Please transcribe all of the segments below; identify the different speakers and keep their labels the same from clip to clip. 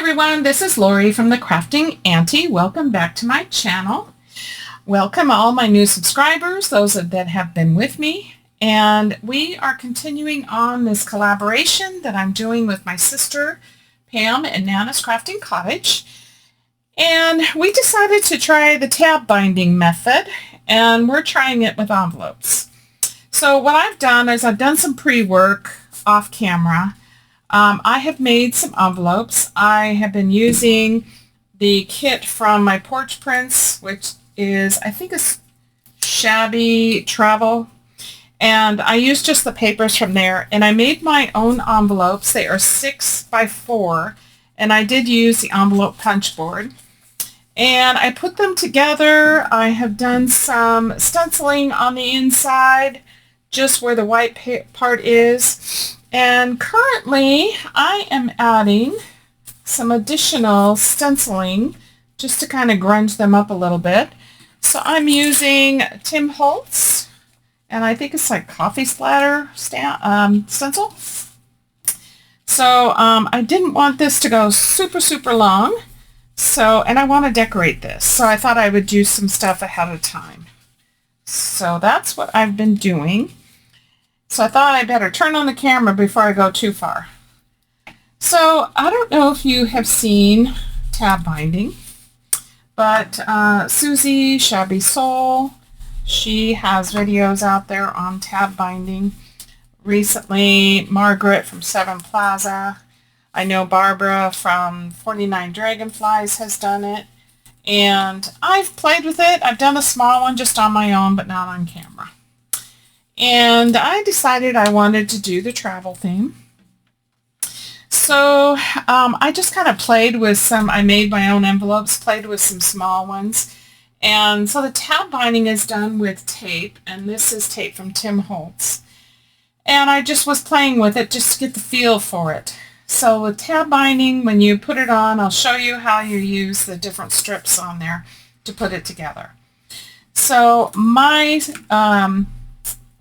Speaker 1: everyone, this is Lori from the Crafting Auntie. Welcome back to my channel. Welcome all my new subscribers, those that have been with me. And we are continuing on this collaboration that I'm doing with my sister Pam and Nana's Crafting Cottage. And we decided to try the tab binding method, and we're trying it with envelopes. So what I've done is I've done some pre-work off camera. I have made some envelopes. I have been using the kit from my Porch Prints, which is, I think, a shabby travel. And I used just the papers from there. And I made my own envelopes. They are 6 by 4. And I did use the envelope punch board. And I put them together. I have done some stenciling on the inside, just where the white part is. And currently, I am adding some additional stenciling just to kind of grunge them up a little bit. So I'm using Tim Holtz, and I think it's like coffee splatter stencil. So I didn't want this to go super long. And I want to decorate this. So I thought I would do some stuff ahead of time. So that's what I've been doing. So I thought I better turn on the camera before I go too far. So I don't know if you have seen tab binding, but Susie Shabby Soul, she has videos out there on tab binding. Recently, Margaret from 7 Plaza. I know Barbara from 49 Dragonflies has done it. And I've played with it. I've done a small one just on my own, but not on camera. And I decided I wanted to do the travel theme. So I just kind of played with some, I made my own envelopes, played with some small ones. And so the tab binding is done with tape, and this is tape from Tim Holtz. And I just was playing with it just to get the feel for it. So with tab binding, when you put it on, I'll show you how you use the different strips on there to put it together. So my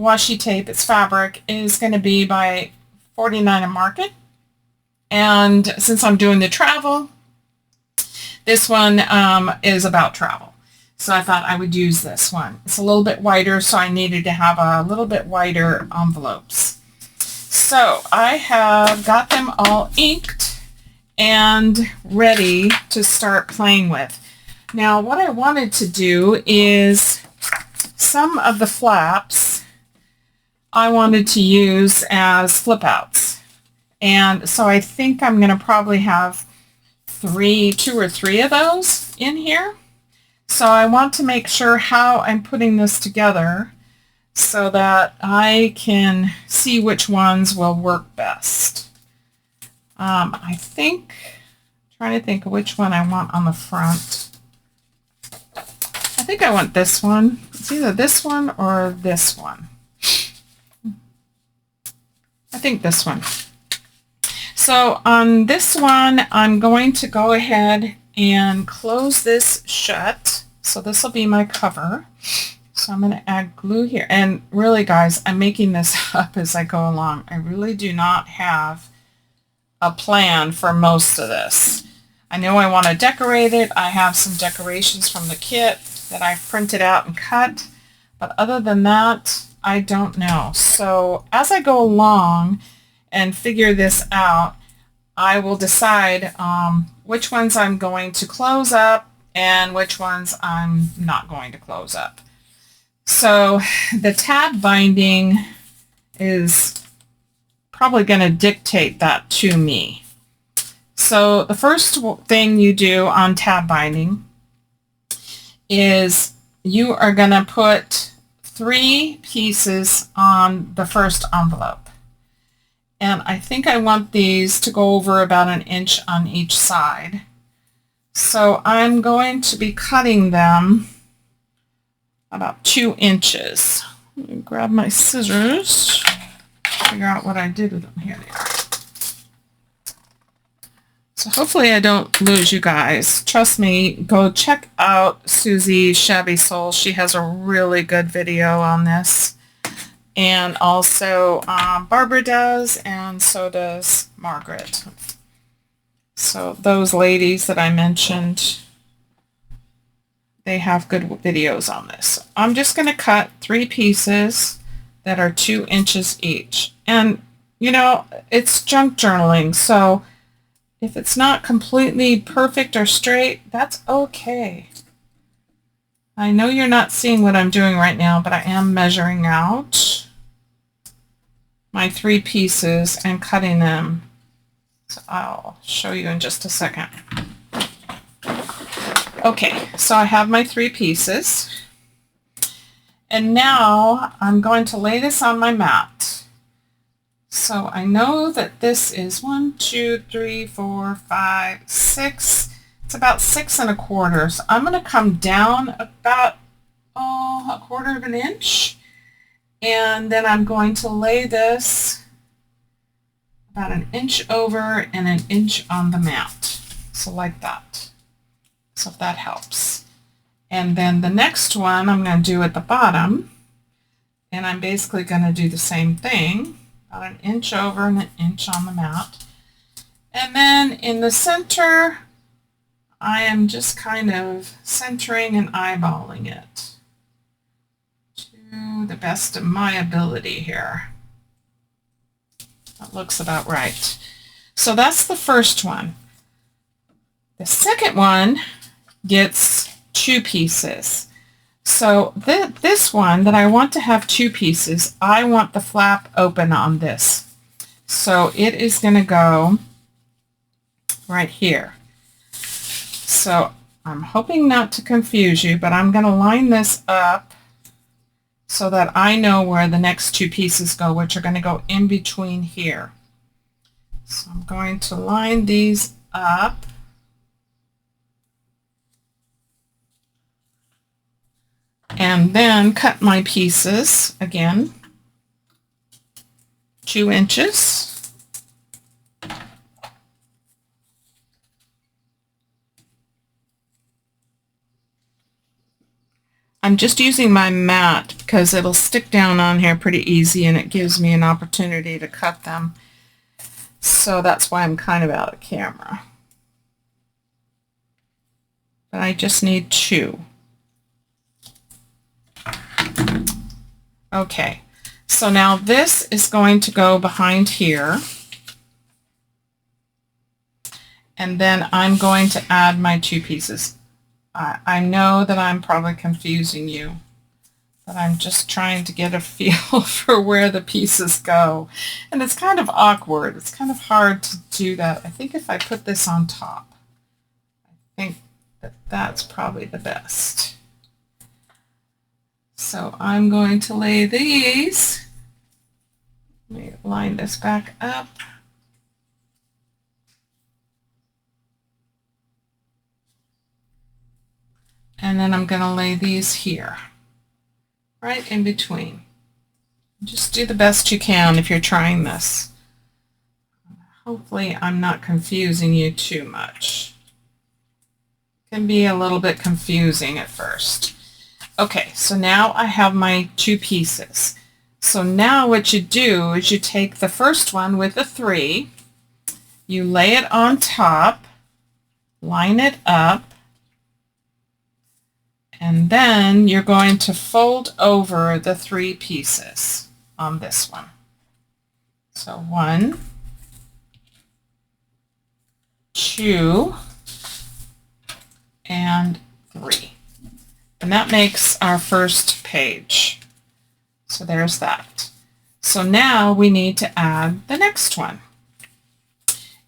Speaker 1: washi tape, it's fabric, is going to be by 49 and Market. And since I'm doing the travel, this one is about travel. So I thought I would use this one. It's a little bit wider, so I needed to have a little bit wider envelopes. So I have got them all inked and ready to start playing with. Now what I wanted to do is some of the flaps I wanted to use as flip outs. And so I think I'm going to probably have 2 or 3 of those in here. So I want to make sure how I'm putting this together so that I can see which ones will work best. I'm trying to think of which one I want on the front. I think I want this one. It's either this one or this one. I think this one. So on this one, I'm going to go ahead and close this shut. So this will be my cover. So I'm going to add glue here. And really, guys, I'm making this up as I go along. I really do not have a plan for most of this. I know I want to decorate it. I have some decorations from the kit that I've printed out and cut. But other than that, I don't know. So as I go along and figure this out, I will decide which ones I'm going to close up and which ones I'm not going to close up. So the tab binding is probably going to dictate that to me. So the first thing you do on tab binding is you are going to put 3 pieces on the first envelope. And I think I want these to go over about 1 inch on each side. So I'm going to be cutting them about 2 inches. Let me grab my scissors, figure out what I did with them. Here they are. So hopefully I don't lose you guys. Trust me, go check out Susie Shabby Soul. She has a really good video on this. And also Barbara does, and so does Margaret. So those ladies that I mentioned, they have good videos on this. I'm just going to cut 3 pieces that are 2 inches each. And, you know, it's junk journaling, so if it's not completely perfect or straight, that's okay. I know you're not seeing what I'm doing right now, but I am measuring out my 3 pieces and cutting them. So I'll show you in just a second. Okay, so I have my 3 pieces. And now I'm going to lay this on my mat. So I know that this is 1, 2, 3, 4, 5, 6. It's about 6 1/4. So I'm going to come down about 1/4 of an inch. And then I'm going to lay this about 1 inch over and 1 inch on the mat. So like that. So if that helps. And then the next one I'm going to do at the bottom. And I'm basically going to do the same thing. About 1 inch over and 1 inch on the mat. And then in the center, I am just kind of centering and eyeballing it to the best of my ability here. That looks about right. So that's the first one. The second one gets 2 pieces. So this one that I want to have 2 pieces, I want the flap open on this. So it is going to go right here. So I'm hoping not to confuse you, but I'm going to line this up so that I know where the next 2 pieces go, which are going to go in between here. So I'm going to line these up. And then cut my pieces again, 2 inches. I'm just using my mat because it'll stick down on here pretty easy and it gives me an opportunity to cut them. So that's why I'm kind of out of camera. But I just need 2. Okay, so now this is going to go behind here. And then I'm going to add my 2 pieces. I know that I'm probably confusing you, but I'm just trying to get a feel for where the pieces go. And it's kind of awkward. It's kind of hard to do that. I think if I put this on top, I think that that's probably the best. So I'm going to lay these. Let me line this back up. And then I'm going to lay these here, right in between. Just do the best you can if you're trying this. Hopefully I'm not confusing you too much. It can be a little bit confusing at first. Okay, so now I have my 2 pieces. So now what you do is you take the first one with the 3, you lay it on top, line it up, and then you're going to fold over the 3 pieces on this one. So 1, 2, and 3. And that makes our first page. So there's that. So now we need to add the next one.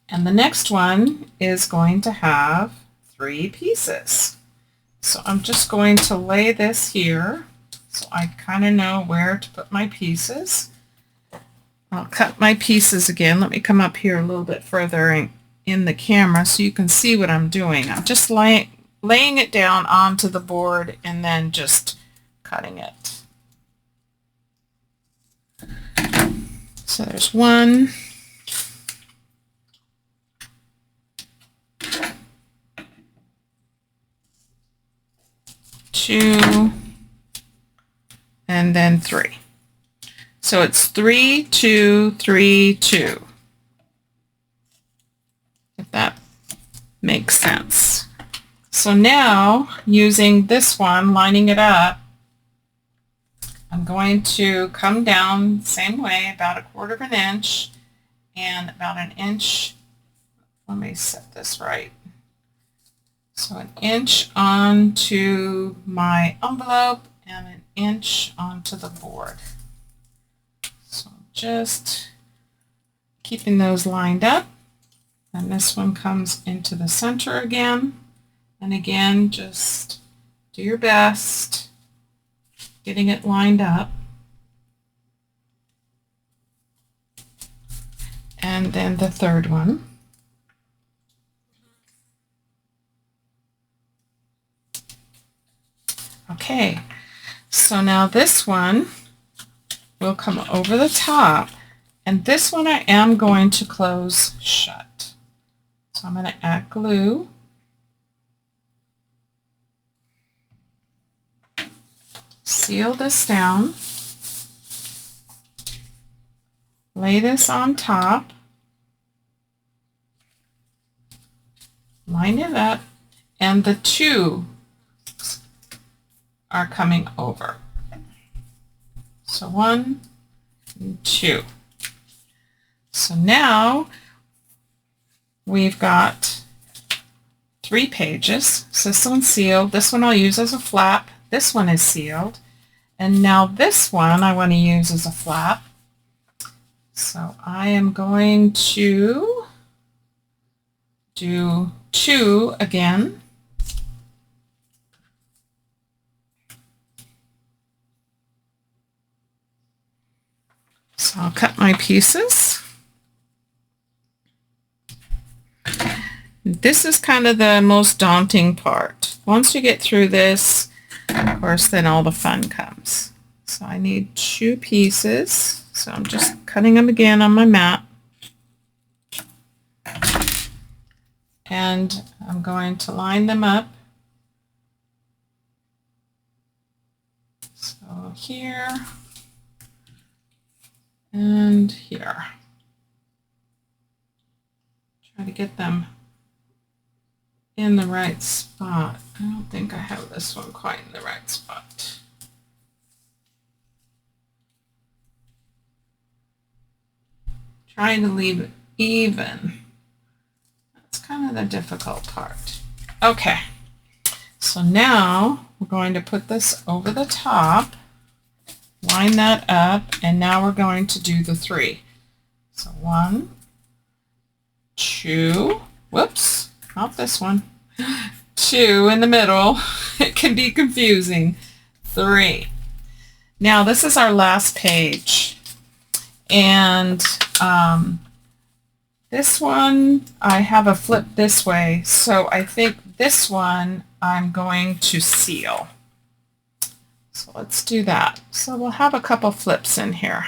Speaker 1: And the next one is going to have 3 pieces. So I'm just going to lay this here so I kind of know where to put my pieces. I'll cut my pieces again. Let me come up here a little bit further in the camera so you can see what I'm doing. I'm just laying it down onto the board and then just cutting it. So there's 1, 2, and then 3. So it's 3, 2, 3, 2. If that makes sense. So now, using this one, lining it up, I'm going to come down the same way, about 1/4 of an inch and about 1 inch. Let me set this right. So 1 inch onto my envelope and 1 inch onto the board. So just keeping those lined up. And this one comes into the center again. And again, just do your best getting it lined up. And then the third one. Okay, so now this one will come over the top, and this one I am going to close shut. So I'm going to add glue. Seal this down. Lay this on top. Line it up, and the two are coming over. So 1 and 2. So now we've got 3 pages. So this one's sealed. This one I'll use as a flap. This one is sealed. And now this one I want to use as a flap. So I am going to do 2 again. So I'll cut my pieces. This is kind of the most daunting part. Once you get through this, of course, then all the fun comes. So I need 2 pieces. So I'm just cutting them again on my mat. And I'm going to line them up. So here and here. Try to get them in the right spot. I don't think I have this one quite in the right spot. Trying to leave it even. That's kind of the difficult part. Okay, so now we're going to put this over the top, line that up, and now we're going to do the 3. So 1, 2, whoops, not this one, 2 in the middle. It can be confusing. 3. Now this is our last page, and this one I have a flip this way, so I think this one I'm going to seal. So let's do that. So we'll have a couple flips in here.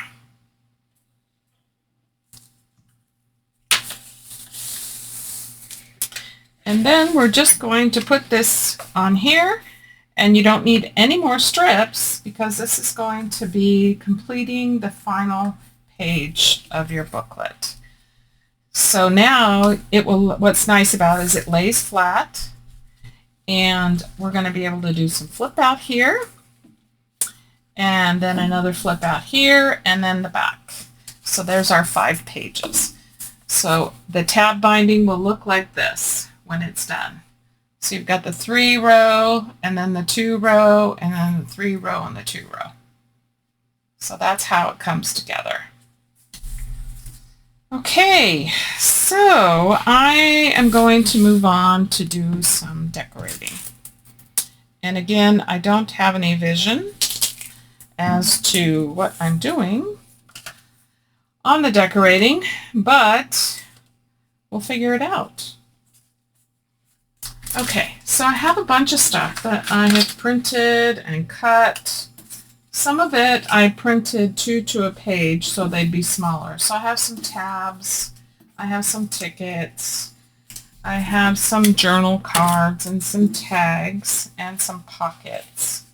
Speaker 1: And then we're just going to put this on here, and you don't need any more strips because this is going to be completing the final page of your booklet. So now it will, what's nice about it is it lays flat, and we're going to be able to do some flip out here, and then another flip out here, and then the back. So there's our 5 pages. So the tab binding will look like this when it's done. So you've got the 3 row, and then the 2 row, and then the 3 row and the 2 row. So that's how it comes together. Okay, so I am going to move on to do some decorating. And again, I don't have any vision as to what I'm doing on the decorating, but we'll figure it out. Okay, so I have a bunch of stuff that I have printed and cut. Some of it I printed 2 to a page so they'd be smaller. So I have some tabs, I have some tickets, I have some journal cards and some tags and some pockets.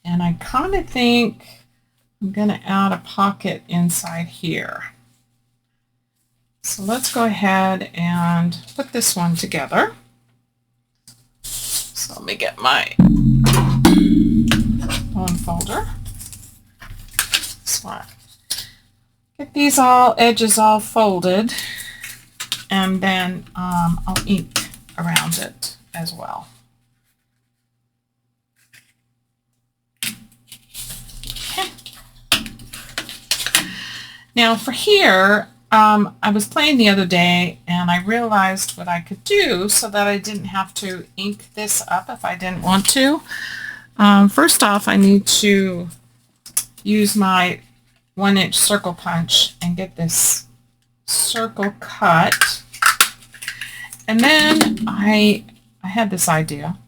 Speaker 1: And I kind of think I'm going to add a pocket inside here. So let's go ahead and put this one together. So let me get my bone folder. So get these edges all folded, and then I'll ink around it as well. Okay. Now for here, I was playing the other day and I realized what I could do so that I didn't have to ink this up if I didn't want to. First off, I need to use my 1-inch circle punch and get this circle cut. And then I had this idea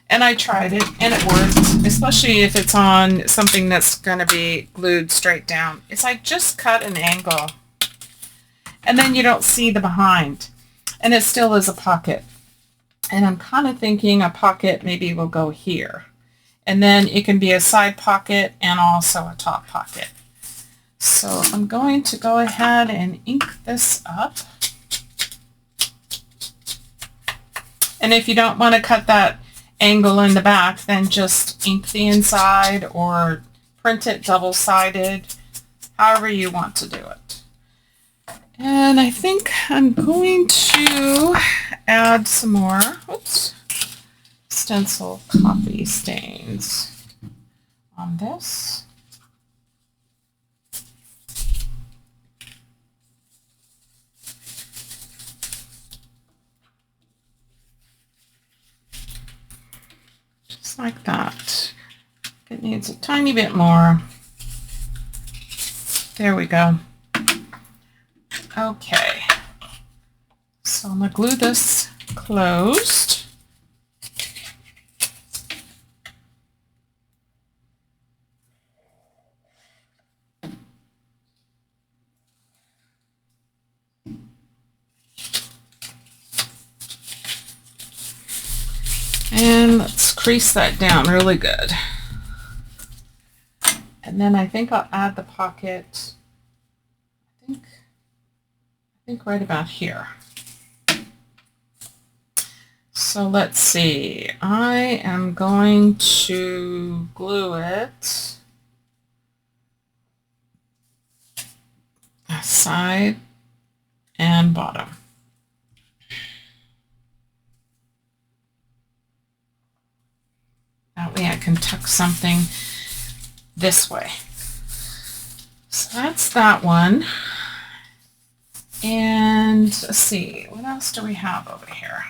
Speaker 1: and I tried it and it worked, especially if it's on something that's going to be glued straight down. It's like just cut an angle and then you don't see the behind, and it still is a pocket. And I'm kind of thinking a pocket maybe will go here, and then it can be a side pocket and also a top pocket. So I'm going to go ahead and ink this up. And if you don't want to cut that angle in the back, then just ink the inside or print it double-sided, however you want to do it. And I think I'm going to add some more, stencil coffee stains on this. Just like that. It needs a tiny bit more. There we go. Okay, so I'm going to glue this closed. And let's crease that down really good. And then I think I'll add the pocket, I think right about here. So let's see, I am going to glue it side and bottom. That way I can tuck something this way. So that's that one. And let's see, what else do we have over here?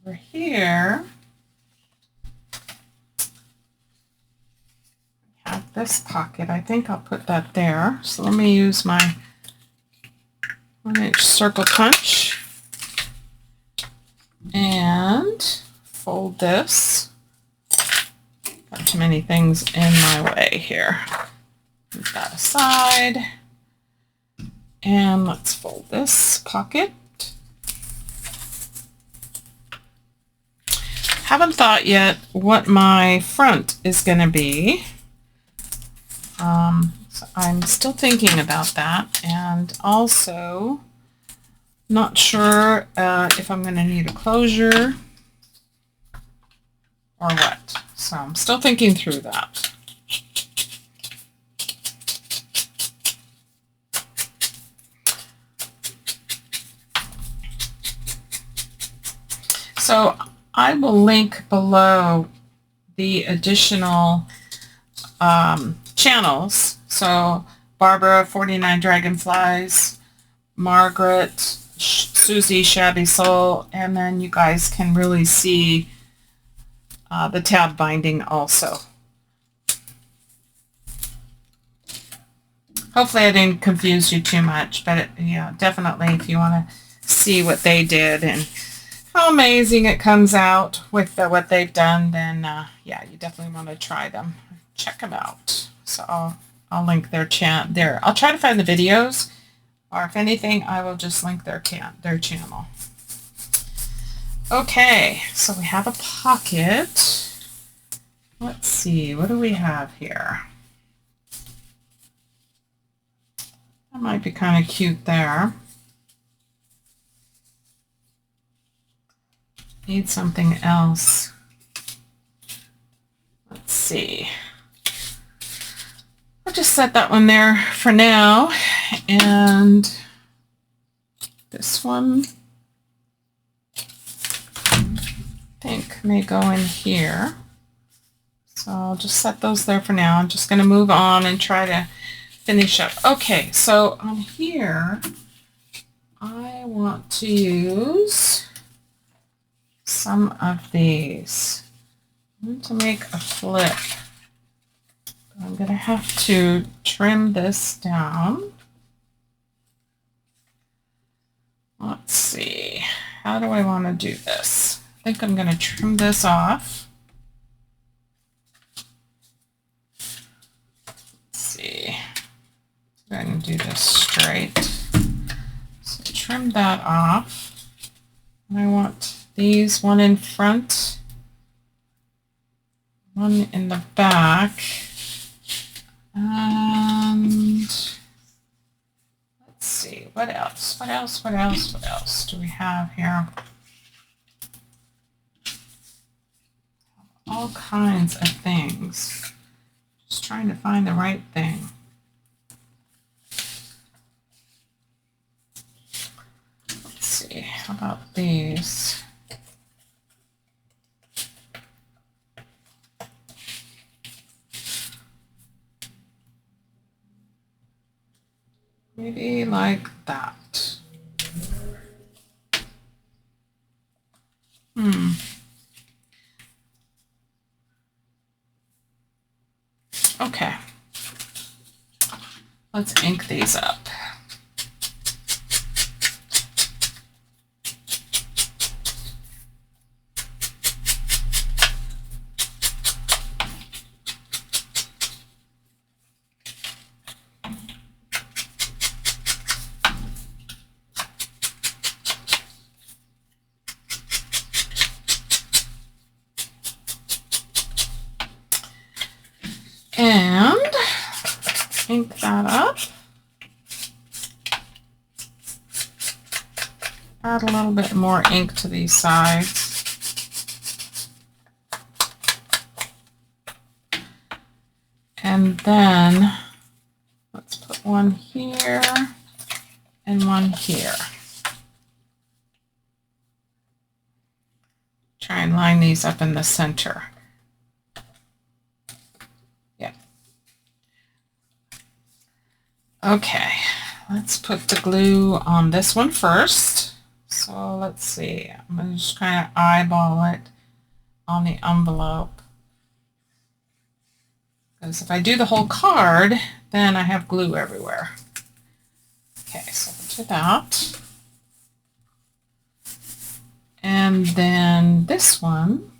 Speaker 1: Over here, we have this pocket. I think I'll put that there. So let me use my 1-inch circle punch and fold this. Got too many things in my way here. Move that aside. And let's fold this pocket. Haven't thought yet what my front is going to be. So I'm still thinking about that, and also not sure if I'm going to need a closure or what. So I'm still thinking through that. So I will link below the additional channels. So Barbara, 49 Dragonflies, Margaret, Susie, Shabby Soul, and then you guys can really see the tab binding also. Hopefully I didn't confuse you too much, but yeah, definitely if you want to see what they did and how amazing it comes out with what they've done, then yeah, you definitely want to try them. Check them out. So I'll link their channel. I'll try to find the videos, or if anything, I will just link their channel. Okay, so we have a pocket. Let's see, what do we have here? That might be kind of cute there. Need something else. Let's see. I'll just set that one there for now. And this one, I think, may go in here. So I'll just set those there for now. I'm just going to move on and try to finish up. Okay, so on here, I want to use some of these. I want to make a flip. I'm going to have to trim this down. Let's see. How do I want to do this? I think I'm going to trim this off. Let's see. I'm going to do this straight. So trim that off. And I want these, one in front, one in the back. And let's see, what else do we have here? All kinds of things. Just trying to find the right thing. Let's see, how about these? Maybe like that. Okay. Let's ink these up. And ink that up. Add a little bit more ink to these sides. And then let's put one here and one here. Try and line these up in the center. Okay, let's put the glue on this one first. So let's see, I'm going to just kind of eyeball it on the envelope. Because if I do the whole card, then I have glue everywhere. Okay, so do that. And then this one,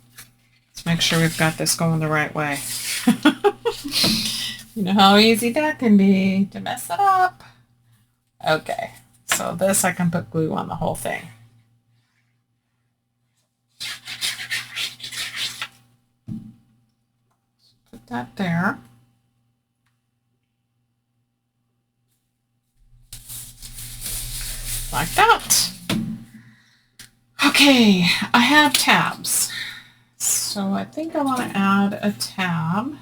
Speaker 1: let's make sure we've got this going the right way. You know how easy that can be to mess it up. Okay, so this I can put glue on the whole thing. Put that there. Like that. Okay, I have tabs. So I think I want to add a tab.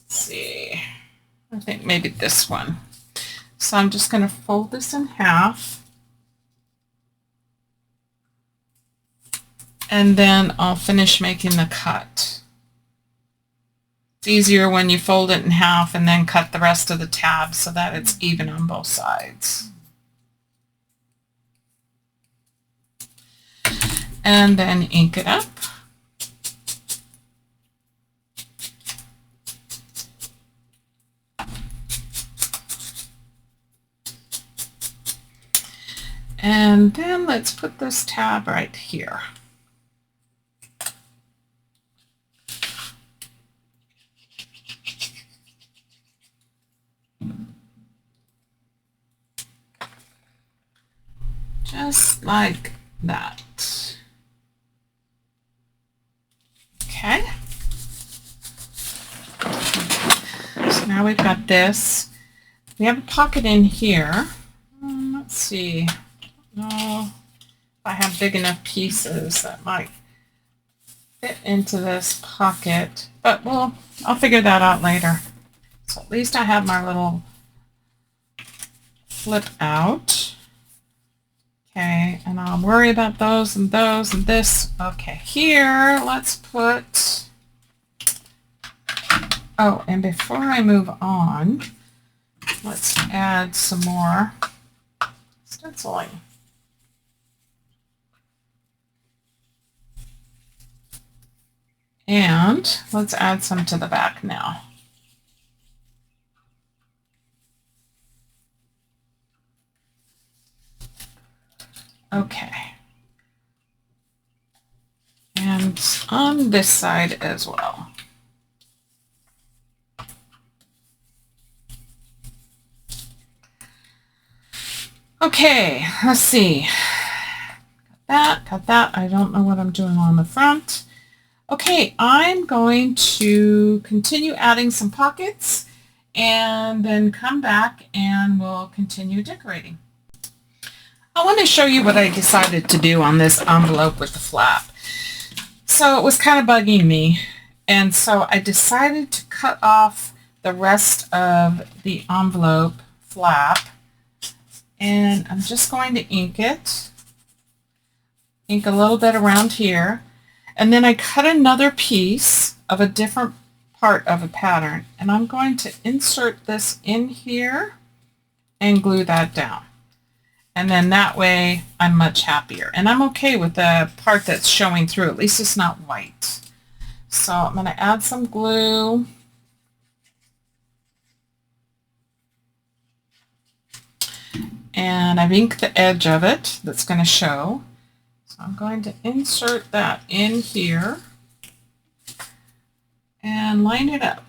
Speaker 1: See, I think maybe this one. So I'm just going to fold this in half, and then I'll finish making the cut. It's easier when you fold it in half and then cut the rest of the tab so that it's even on both sides. And then ink it up. And then let's put this tab right here. Just like that. Okay. So now we've got this. we have a pocket in here. Let's see. No, if I have big enough pieces that might fit into this pocket, but I'll figure that out later. So at least I have my little flip out. Okay, and I'll worry about those and this. Okay, here, let's put, oh, and before I move on, let's add some more stenciling. And let's add some to the back now. Okay. And on this side as well. Okay, let's see. Got that. I don't know what I'm doing on the front. Okay, I'm going to continue adding some pockets and then come back and we'll continue decorating. I want to show you what I decided to do on this envelope with the flap. So it was kind of bugging me, and so I decided to cut off the rest of the envelope flap, and I'm just going to ink it. Ink a little bit around here, and then I cut another piece of a different part of a pattern, and I'm going to insert this in here and glue that down. And then that way I'm much happier. And I'm okay with the part that's showing through. At least it's not white. So I'm going to add some glue. And I've inked the edge of it that's going to show. So I'm going to insert that in here and line it up.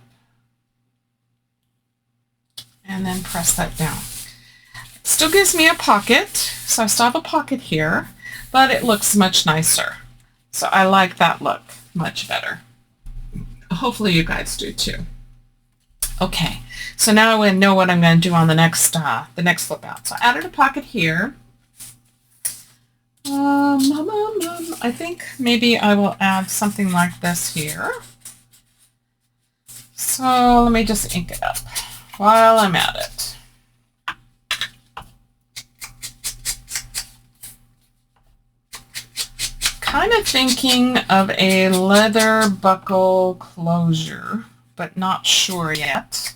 Speaker 1: And then press that down. Still gives me a pocket, so I still have a pocket here, but it looks much nicer. So I like that look much better. Hopefully you guys do too. Okay, so now I know what I'm going to do on the next flip out. So I added a pocket here. I think maybe I will add something like this here. So let me just ink it up while I'm at it. Kind of thinking of a leather buckle closure, but not sure yet.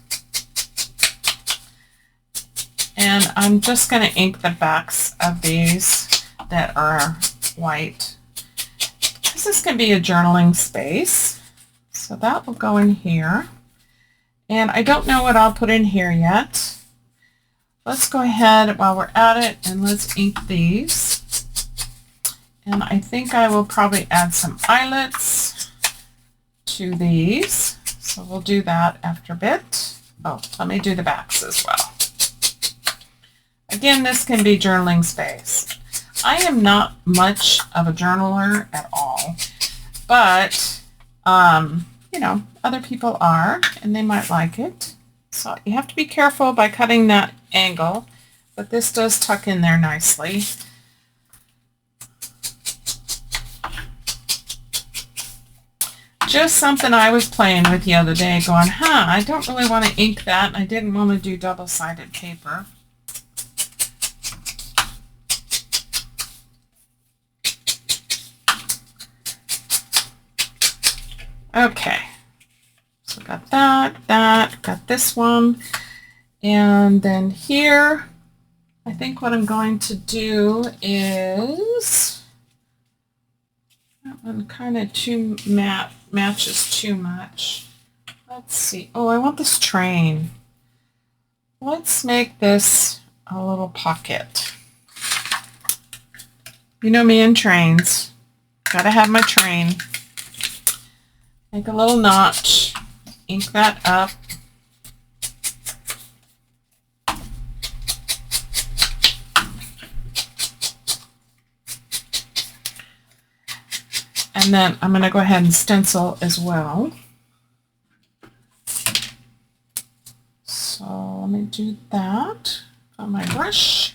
Speaker 1: And I'm just going to ink the backs of these that are white. This is going to be a journaling space, so that will go in here. And I don't know what I'll put in here yet. Let's go ahead while we're at it and let's ink these. And I think I will probably add some eyelets to these. So we'll do that after a bit. Oh, let me do the backs as well. Again, this can be journaling space. I am not much of a journaler at all, but, you know, other people are, and they might like it. So you have to be careful by cutting that angle, but this does tuck in there nicely. Just something I was playing with the other day, going, I don't really want to ink that, and I didn't want to do double-sided paper. Okay, so got got this one, and then here, I think what I'm going to do is, that one kind of too matches too much. Let's see. Oh, I want this train. Let's make this a little pocket. You know me and trains. Gotta have my train. Make a little notch. Ink that up. And then I'm going to go ahead and stencil as well. So let me do that on my brush.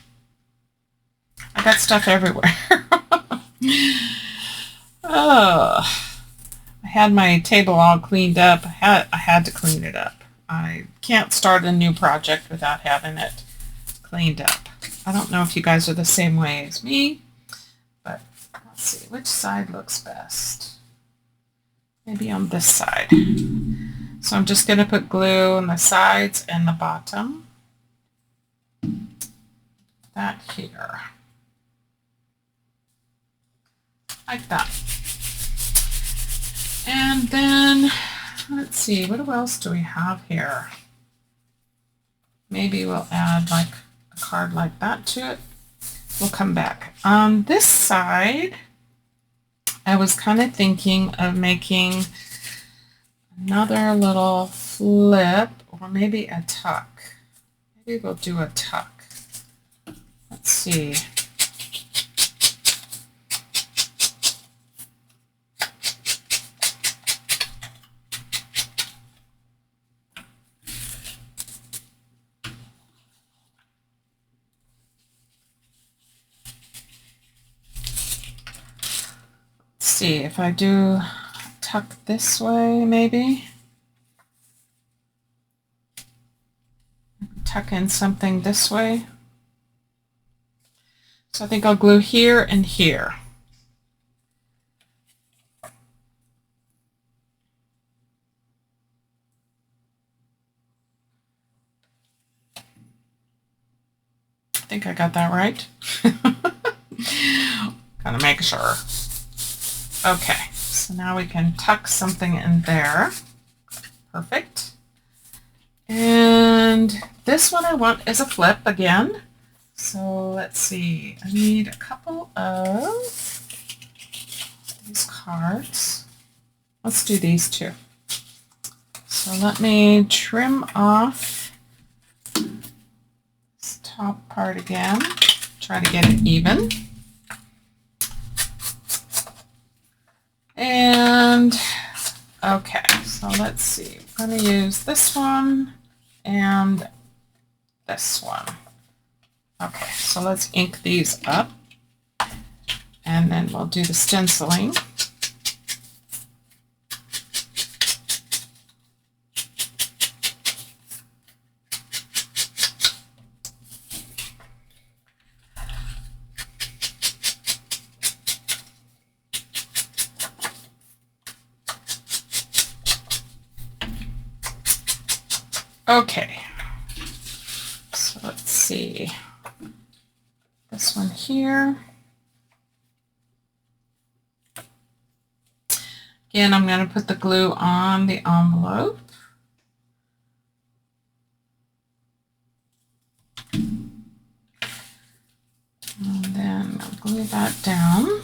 Speaker 1: I got stuff everywhere. Oh, I had my table all cleaned up. I had to clean it up. I can't start a new project without having it cleaned up. I don't know if you guys are the same way as me, but let's see which side looks best. Maybe on this side. So I'm just going to put glue on the sides and the bottom. That here. Like that. And then, let's see, what else do we have here? Maybe we'll add like a card like that to it. We'll come back. On this side, I was kind of thinking of making another little flip or maybe a tuck. Maybe we'll do a tuck. Let's see. See if I do tuck this way, maybe tuck in something this way. So I think I'll glue here and here. I think I got that right. Gotta make sure. Okay, so now we can tuck something in there. Perfect. And this one I want is a flip again. So let's see, I need a couple of these cards. Let's do these two. So let me trim off this top part again. Try to get it even. And okay, so let's see. I'm going to use this one and this one. Okay, so let's ink these up and then we'll do the stenciling. Okay, so let's see, this one here. Again, I'm going to put the glue on the envelope. And then I'll glue that down.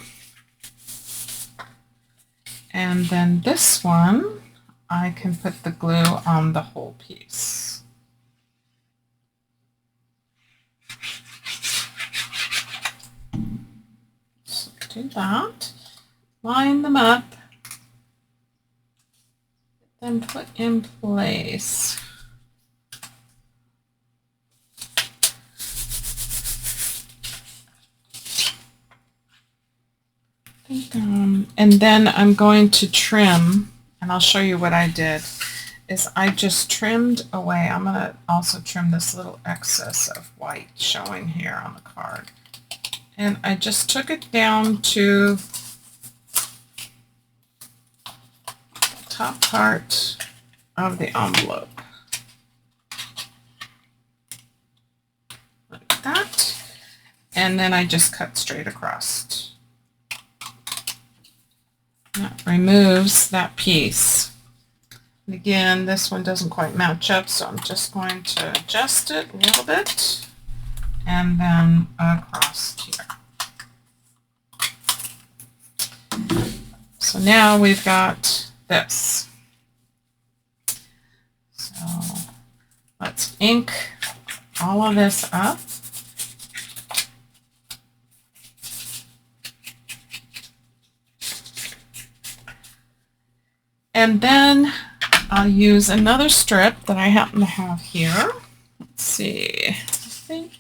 Speaker 1: And then this one, I can put the glue on the whole piece. So do that, line them up, then put in place. And then I'm going to trim. And I'll show you what I did, is I just trimmed away. I'm going to also trim this little excess of white showing here on the card. And I just took it down to the top part of the envelope. Like that. And then I just cut straight across. That removes that piece. And again, this one doesn't quite match up, so I'm just going to adjust it a little bit and then across here. So now we've got this. So let's ink all of this up. And then I'll use another strip that I happen to have here. Let's see. I think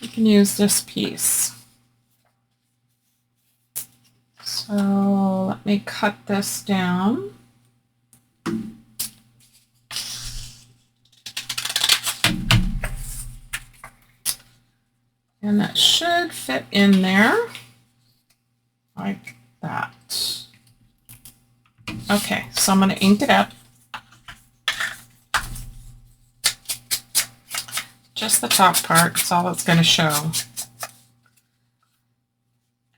Speaker 1: we can use this piece. So let me cut this down. And that should fit in there like that. Okay, so I'm going to ink it up. Just the top part, that's all it's going to show.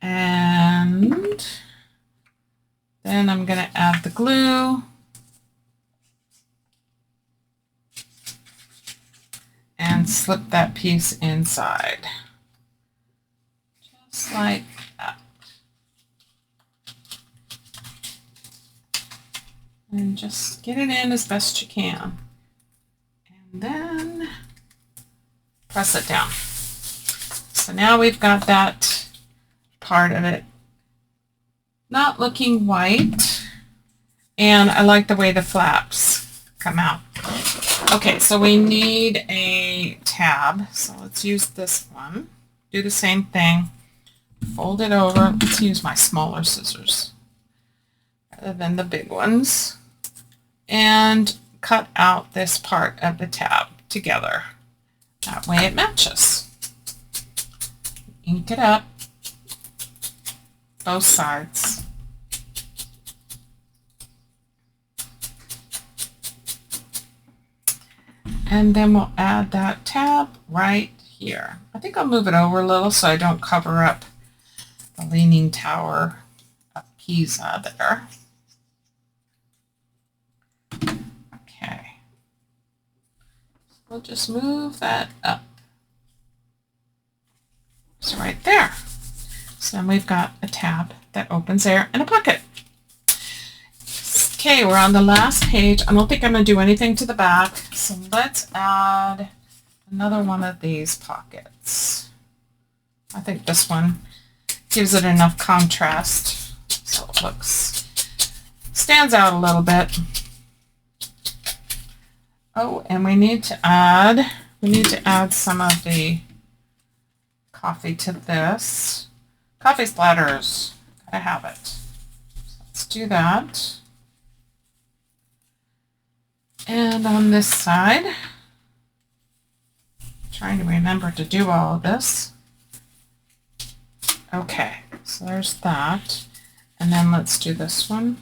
Speaker 1: And then I'm going to add the glue. And slip that piece inside. Just like that. And just get it in as best you can. And then press it down. So now we've got that part of it not looking white. And I like the way the flaps come out. Okay, so we need a tab. So let's use this one. Do the same thing. Fold it over. Let's use my smaller scissors rather than the big ones. And cut out this part of the tab together. That way it matches. Ink it up, both sides. And then we'll add that tab right here. I think I'll move it over a little so I don't cover up the Leaning Tower of Pisa there. Okay. We'll just move that up. So right there. So then we've got a tab that opens there and a pocket. Okay, we're on the last page. I don't think I'm going to do anything to the back, so let's add another one of these pockets. I think this one gives it enough contrast so it stands out a little bit. Oh, and we need to add some of the coffee to this. Coffee splatters, gotta have it. So let's do that. And on this side, trying to remember to do all of this. Okay, so there's that. And then let's do this one.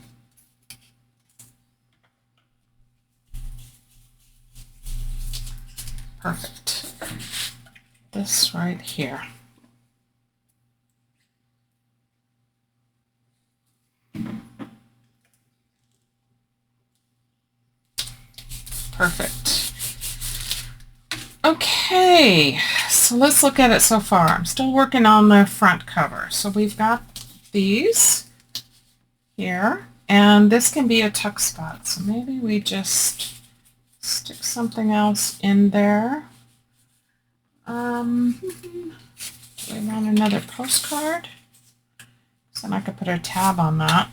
Speaker 1: Perfect. This right here. Perfect. Okay, so let's look at it so far. I'm still working on the front cover. So we've got these here, and this can be a tuck spot. So maybe we just stick something else in there. Do we want another postcard? So then I could put a tab on that.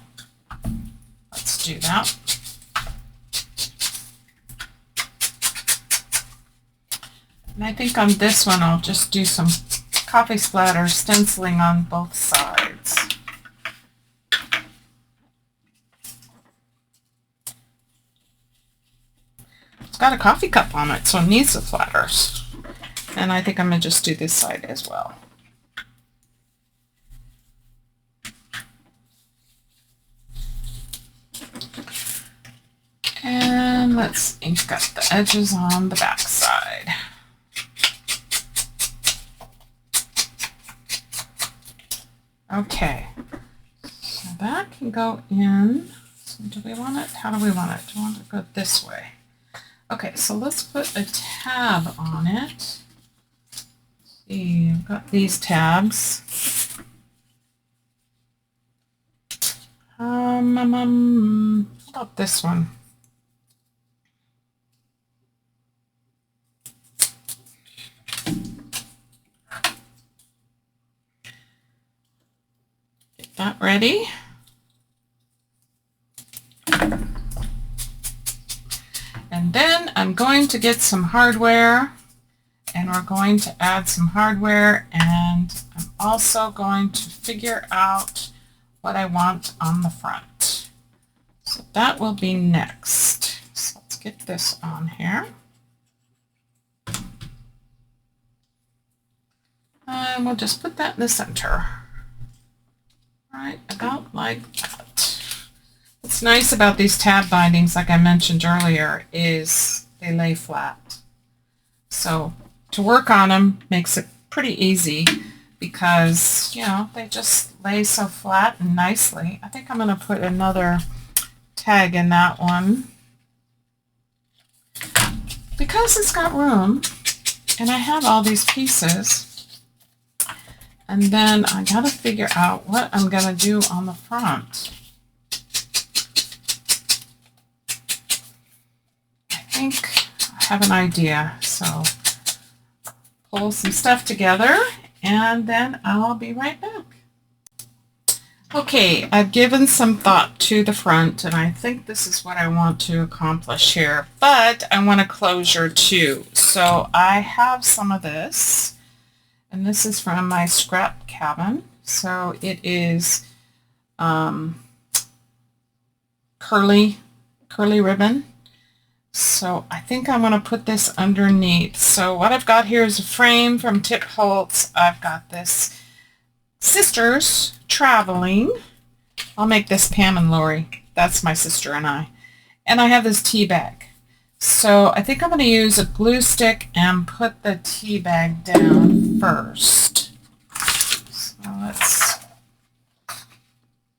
Speaker 1: Let's do that. And I think on this one I'll just do some coffee splatter stenciling on both sides. It's got a coffee cup on it, so it needs the splatters. And I think I'm going to just do this side as well. And let's ink up the edges on the back side. Okay, so that can go in. So do we want it? How do we want it? Do we want it to go this way? Okay, so let's put a tab on it. Let's see, I've got these tabs. How about this one? That ready. And then I'm going to get some hardware, and we're going to add some hardware, and I'm also going to figure out what I want on the front. So that will be next. So let's get this on here. And we'll just put that in the center. Right about like that. What's nice about these tab bindings, like I mentioned earlier, is they lay flat. So to work on them makes it pretty easy because, you know, they just lay so flat and nicely. I think I'm going to put another tag in that one because it's got room and I have all these pieces. And then I got to figure out what I'm going to do on the front. I think I have an idea. So pull some stuff together and then I'll be right back. Okay, I've given some thought to the front and I think this is what I want to accomplish here, but I want a closure too. So I have some of this, and this is from my scrap cabin. So it is curly ribbon. So I think I'm going to put this underneath. So what I've got here is a frame from Tip Holtz. I've got this Sisters Traveling. I'll make this Pam and Lori. That's my sister and I. And I have this tea bag. So I think I'm going to use a glue stick and put the tea bag down first. So let's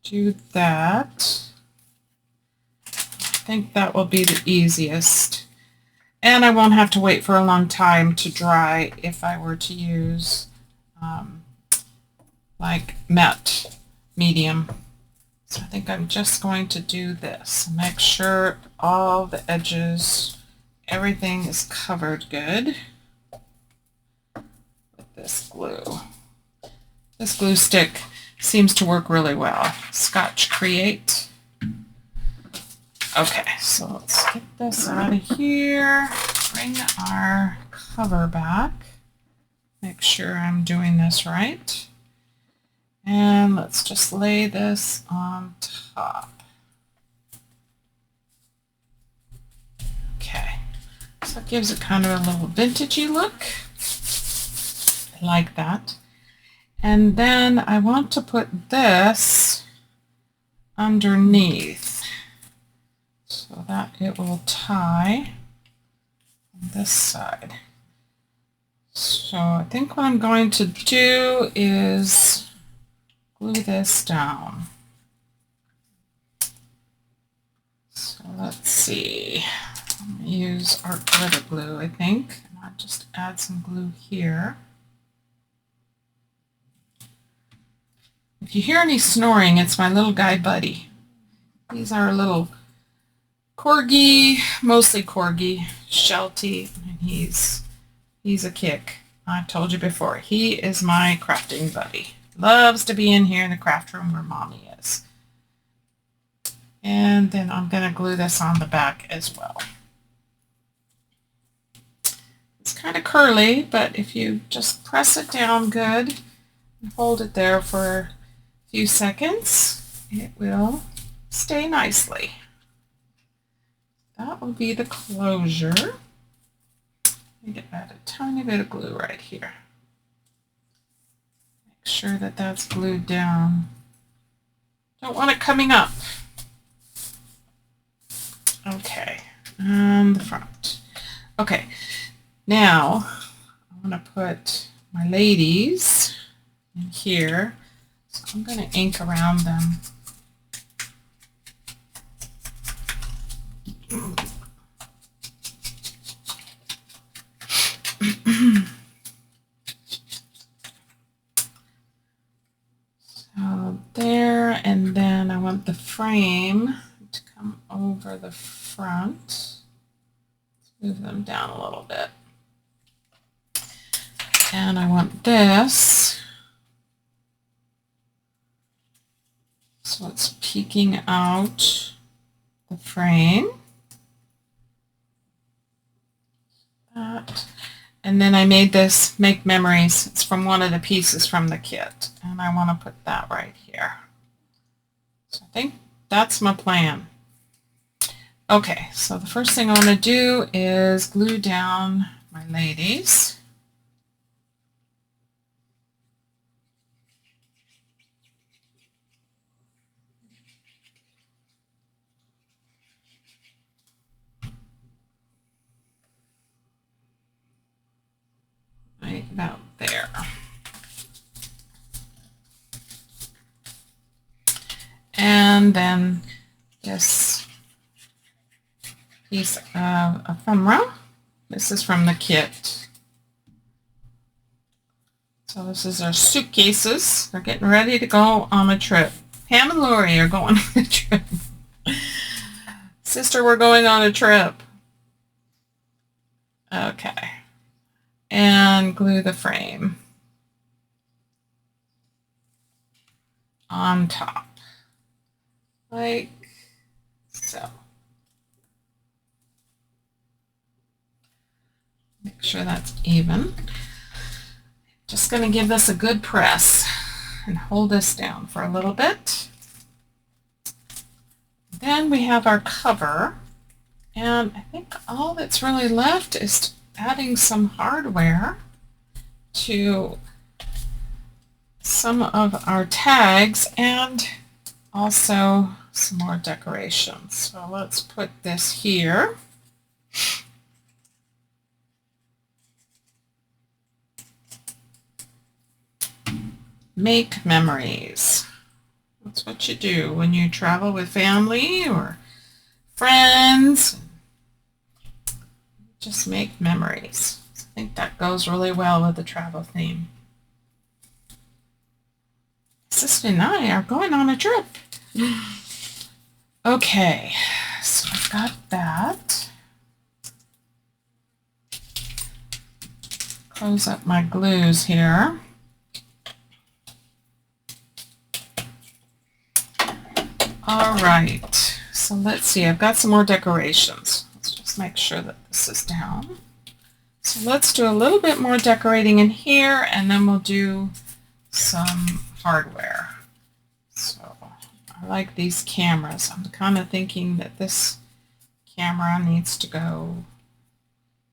Speaker 1: do that. I think that will be the easiest. And I won't have to wait for a long time to dry if I were to use like matte medium. So I think I'm just going to do this. Make sure all the edges, everything is covered good with this glue. This glue stick seems to work really well. Scotch Create. Okay, so let's get this out of here. Bring our cover back. Make sure I'm doing this right. And let's just lay this on top. Okay, so it gives it kind of a little vintagey look. I like that. And then I want to put this underneath so that it will tie on this side. So I think what I'm going to do is glue this down. So let's see. I'm going to use art glitter glue, I think. And I'll just add some glue here. If you hear any snoring, it's my little guy Buddy. He's our little corgi, mostly corgi, Sheltie, and he's a kick. I've told you before, he is my crafting buddy. Loves to be in here in the craft room where Mommy is. And then I'm going to glue this on the back as well. It's kind of curly, but if you just press it down good and hold it there for a few seconds, it will stay nicely. That will be the closure. I need to add a tiny bit of glue right here. Make sure that that's glued down. Don't want it coming up. Okay, and the front. Okay, now I'm going to put my ladies in here. So I'm going to ink around them. So there, and then I want the frame to come over the front. Let's move them down a little bit. And I want this, so it's peeking out the frame. that. And then I made this Make Memories. It's from one of the pieces from the kit. And I want to put that right here. So I think that's my plan. Okay, so the first thing I want to do is glue down my ladies. Right about there. And then this piece of ephemera. This is from the kit. So this is our suitcases. They're getting ready to go on a trip. Pam and Lori are going on a trip. Sister, we're going on a trip. Okay. And glue the frame on top, like so. Make sure that's even. Just going to give this a good press and hold this down for a little bit. Then we have our cover, and I think all that's really left is adding some hardware to some of our tags and also some more decorations. So let's put this here. Make memories. That's what you do when you travel with family or friends. Just make memories. I think that goes really well with the travel theme. Sister and I are going on a trip. Okay, so I've got that. Close up my glues here. All right, so let's see. I've got some more decorations. Let's just make sure that this is down. So let's do a little bit more decorating in here, and then we'll do some hardware. So I like these cameras. I'm kind of thinking that this camera needs to go.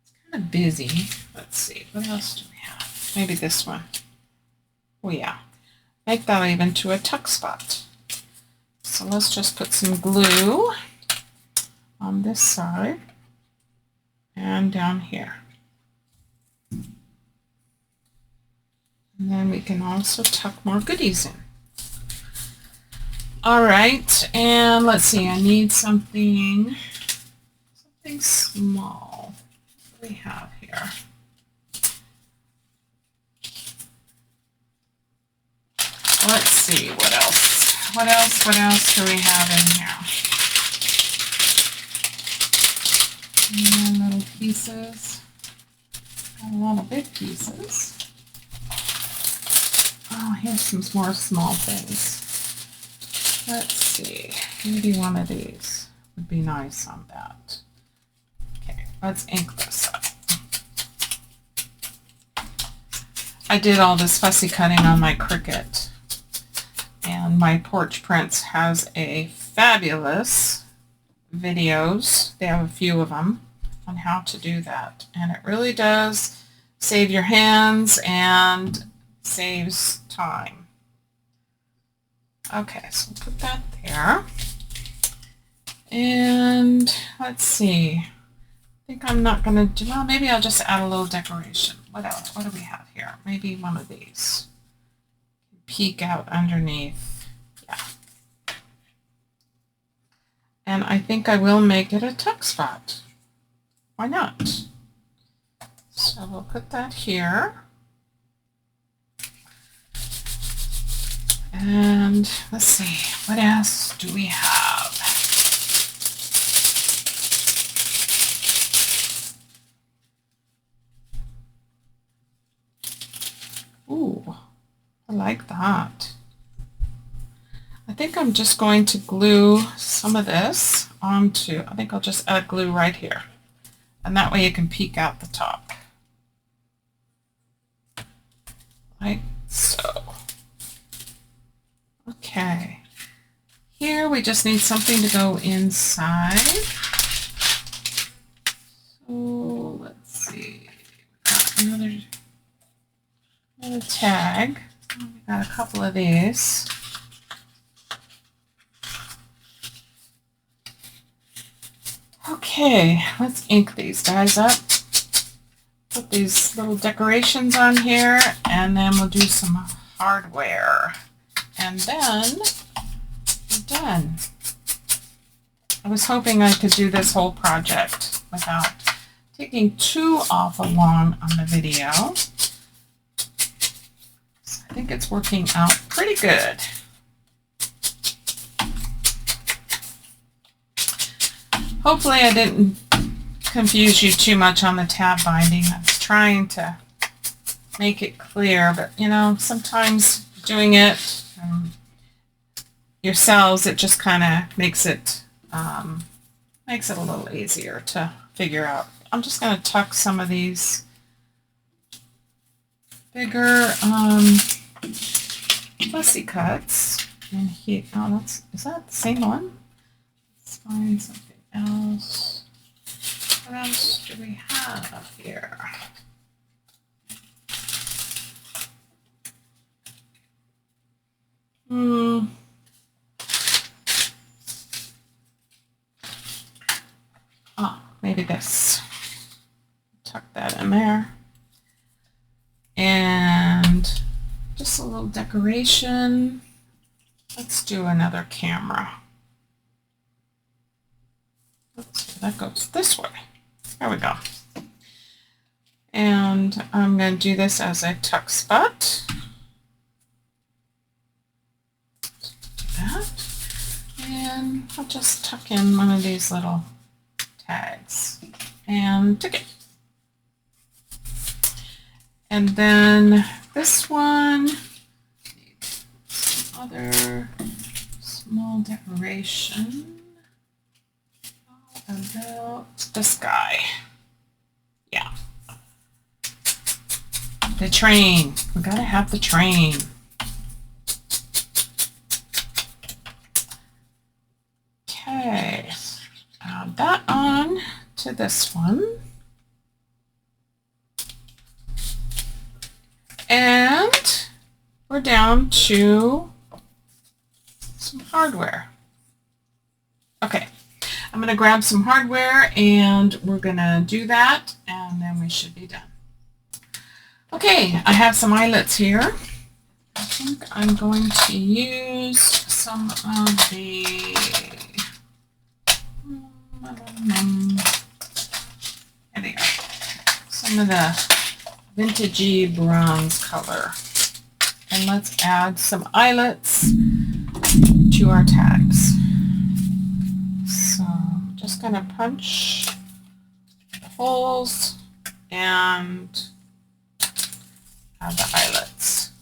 Speaker 1: It's kind of busy. Let's see, what else do we have? Maybe this one. Oh yeah, make that even to a tuck spot. So let's just put some glue on this side and down here. And then we can also tuck more goodies in. All right, and let's see, I need something small. What do we have here? Let's see, what else? What else do we have in here? And little pieces. Got a lot of big pieces. Oh, here's some more small things. Let's see. Maybe one of these would be nice on that. Okay, let's ink this up. I did all this fussy cutting on my Cricut. And my Porch Prints has a fabulous videos. They have a few of them on how to do that. And it really does save your hands and saves time. Okay, so put that there. And let's see. I think I'm not going to do, well, maybe I'll just add a little decoration. What else? What do we have here? Maybe one of these. Peek out underneath. Yeah. And I think I will make it a tuck spot. Why not? So we'll put that here. And let's see, what else do we have? Ooh. I like that. I think I'm just going to glue some of this onto, I think I'll just add glue right here. And that way you can peek out the top. Like so. Okay. Here we just need something to go inside. So let's see. Got another tag. We got a couple of these. Okay, let's ink these guys up. Put these little decorations on here, and then we'll do some hardware. And then we're done. I was hoping I could do this whole project without taking too awful long on the video. So I think it's working out pretty good. Hopefully I didn't confuse you too much on the tab binding. I was trying to make it clear, but you know, sometimes doing it yourselves, it just kind of makes it a little easier to figure out. I'm just going to tuck some of these bigger fussy cuts in here. Oh, is that the same one? Let's find something else. What else do we have here? Oh, maybe this. Tuck that in there. And just a little decoration. Let's do another camera. Let's see, that goes this way. There we go. And I'm going to do this as a tuck spot. Do that. And I'll just tuck in one of these little tags and tick it. And then this one, some other small decoration. How about this guy? Yeah. The train. We gotta have the train. Okay. Add that on to this one. And we're down to some hardware. Okay, I'm going to grab some hardware and we're going to do that and then we should be done. Okay, I have some eyelets here. I think I'm going to use some of the there they are. Some of the vintagey bronze color. And let's add some eyelets to our tags. So I'm just going to punch the holes and add the eyelets.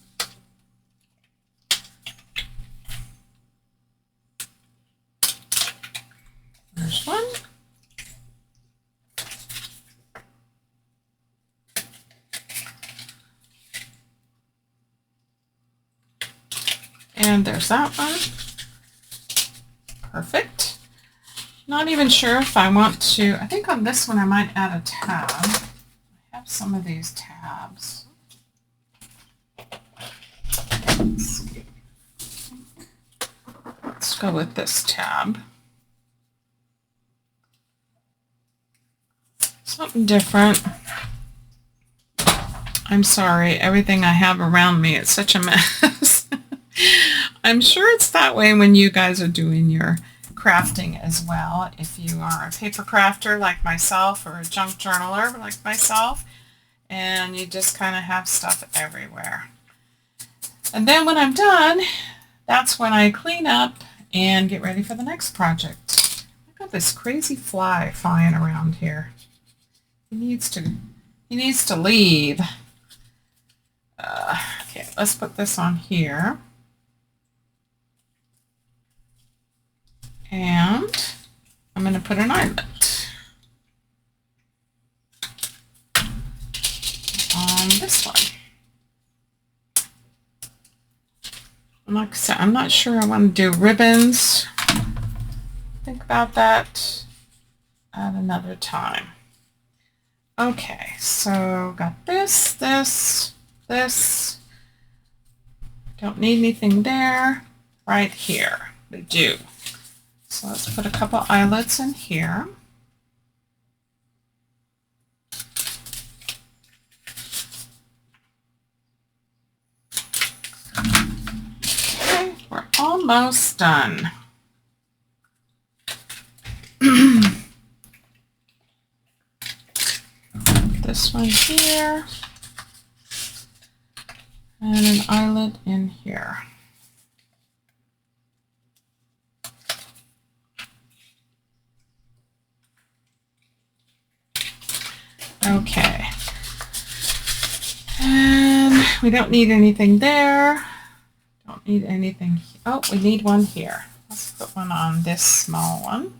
Speaker 1: There's one. And there's that one. Perfect. Not even sure if I want to, I think on this one I might add a tab. I have some of these tabs. Let's go with this tab. Something different. I'm sorry, everything I have around me, it's such a mess. I'm sure it's that way when you guys are doing your crafting as well. If you are a paper crafter like myself or a junk journaler like myself, and you just kind of have stuff everywhere. And then when I'm done, that's when I clean up and get ready for the next project. I've got this crazy fly flying around here. He needs to leave. Okay, let's put this on here. And I'm going to put an eyelet. Like I said, I'm not sure I want to do ribbons. Think about that at another time. Okay, so got this, this. Don't need anything there. Right here, we do. So let's put a couple eyelets in here. Okay, we're almost done. This one here. And an eyelet in here. Okay. And we don't need anything there. Don't need anything. Oh, we need one here. Let's put one on this small one.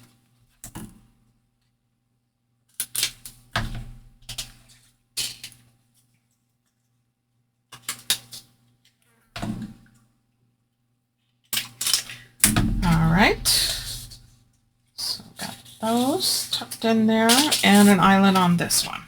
Speaker 1: All right. So got those tucked in there and an eyelet on this one.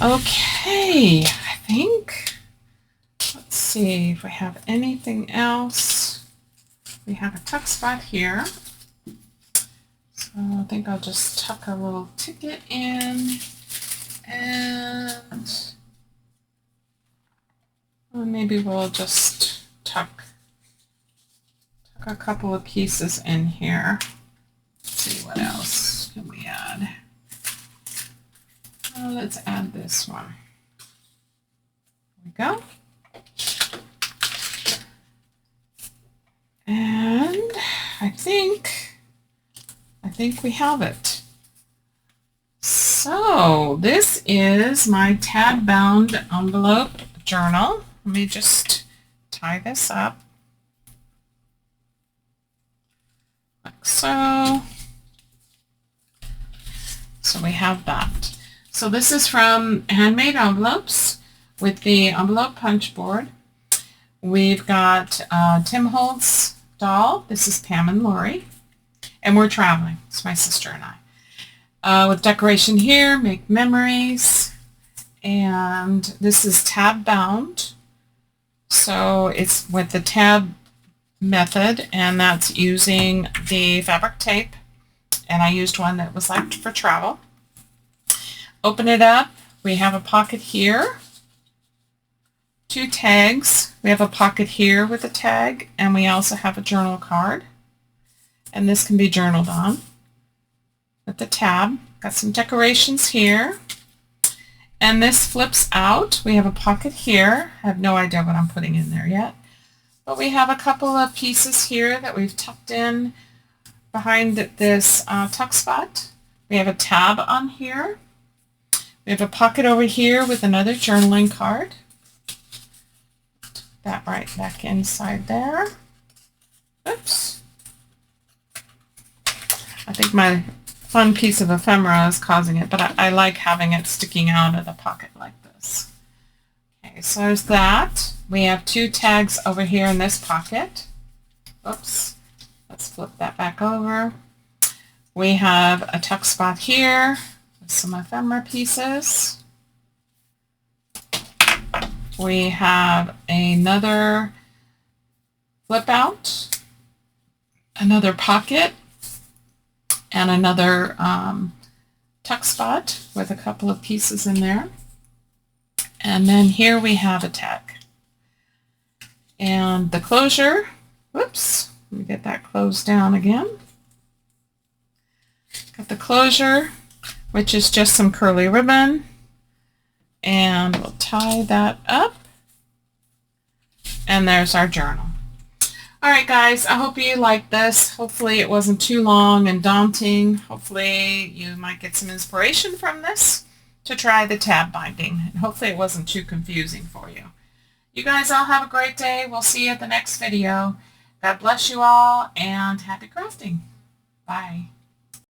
Speaker 1: Okay, I think, let's see if we have anything else. We have a tuck spot here. So I think I'll just tuck a little ticket in and maybe we'll just tuck a couple of pieces in here. Let's see what else can we add. Let's add this one. There we go. And I think we have it. So this is my tab bound envelope journal. Let me just tie this up like so. So we have that. So this is from Handmade Envelopes with the envelope punch board. We've got Tim Holtz doll. This is Pam and Lori. And we're traveling. It's my sister and I. With decoration here, make memories. And this is tab bound. So it's with the tab method, and that's using the fabric tape. And I used one that was like for travel. Open it up. We have a pocket here. 2 tags. We have a pocket here with a tag, and we also have a journal card. And this can be journaled on with the tab. Got some decorations here. And this flips out. We have a pocket here. I have no idea what I'm putting in there yet. But we have a couple of pieces here that we've tucked in behind this tuck spot. We have a tab on here. We have a pocket over here with another journaling card. Put that right back inside there. Oops. I think my fun piece of ephemera is causing it, but I like having it sticking out of the pocket like this. Okay, so there's that. We have 2 tags over here in this pocket. Oops. Let's flip that back over. We have a tuck spot here. Some ephemera pieces. We have another flip out, another pocket, and another tuck spot with a couple of pieces in there. And then here we have a tag. And the closure, whoops, let me get that closed down again. Got the closure, which is just some curly ribbon, and we'll tie that up, and there's our journal. All right, guys, I hope you liked this. Hopefully it wasn't too long and daunting. Hopefully you might get some inspiration from this to try the tab binding, and hopefully it wasn't too confusing for you. You guys all have a great day. We'll see you at the next video. God bless you all, and happy crafting. Bye.